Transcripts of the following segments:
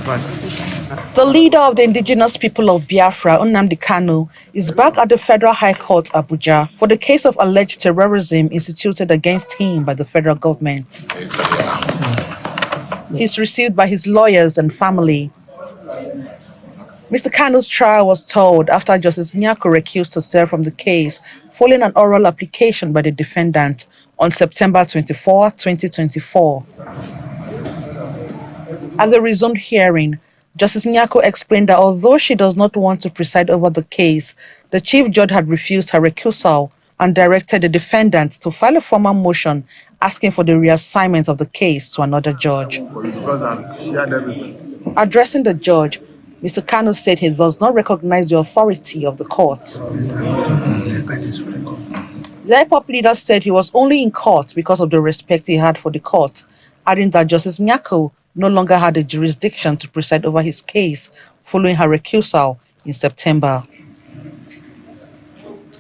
The leader of the indigenous people of Biafra, Nnamdi Kanu, is back at the Federal High Court, Abuja, for the case of alleged terrorism instituted against him by the federal government. He's received by his lawyers and family. Mr. Kanu's trial was told after Justice Nyako recused herself from the case following an oral application by the defendant on September 24, 2024. At the resumed hearing, Justice Nyako explained that although she does not want to preside over the case, the Chief Judge had refused her recusal and directed the defendant to file a formal motion asking for the reassignment of the case to another judge. Addressing the judge, Mr. Kanu said he does not recognize the authority of the court. The IPOP leader said he was only in court because of the respect he had for the court, adding that Justice Nyako no longer had a jurisdiction to preside over his case following her recusal in September.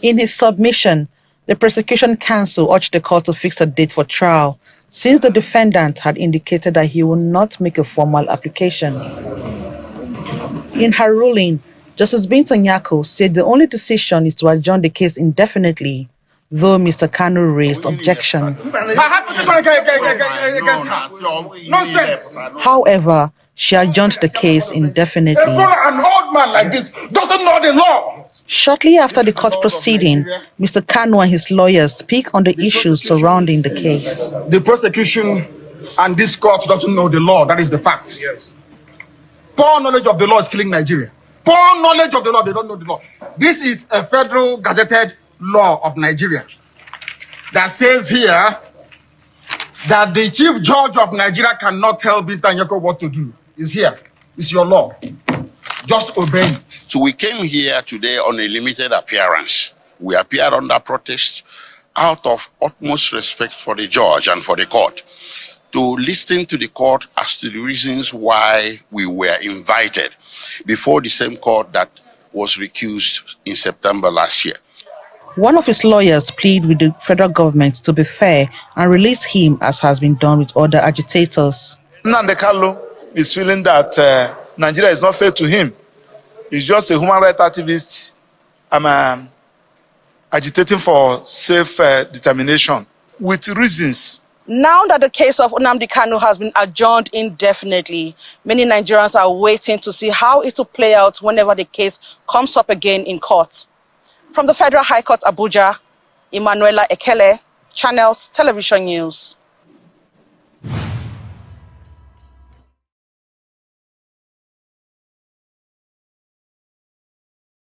In his submission, the prosecution counsel urged the court to fix a date for trial, since the defendant had indicated that he would not make a formal application. In her ruling, Justice Binta Nyako said the only decision is to adjourn the case indefinitely, though Mr. Kanu raised objection. However, she adjourned the case indefinitely. An old man like this doesn't know the law. Shortly after the court proceeding, Mr. Kanu and his lawyers speak on the issues surrounding the case. The prosecution and this court doesn't know the law. That is the fact. Yes. Poor knowledge of the law is killing Nigeria. Poor knowledge of the law, they don't know the law. This is a federal gazetted law of Nigeria that says here that the chief judge of Nigeria cannot tell Binta Nyako what to do. It's here. It's your law. Just obey it. So we came here today on a limited appearance. We appeared under protest out of utmost respect for the judge and for the court, to listen to the court as to the reasons why we were invited before the same court that was recused in September last year. One of his lawyers pleaded with the federal government to be fair and release him, as has been done with other agitators. Nnamdi Kanu is feeling that Nigeria is not fair to him. He's just a human rights activist agitating for self-determination with reasons. Now that the case of Nnamdi Kanu has been adjourned indefinitely, many Nigerians are waiting to see how it will play out whenever the case comes up again in court. From the Federal High Court, Abuja, Emanuela Ekele, Channels Television News.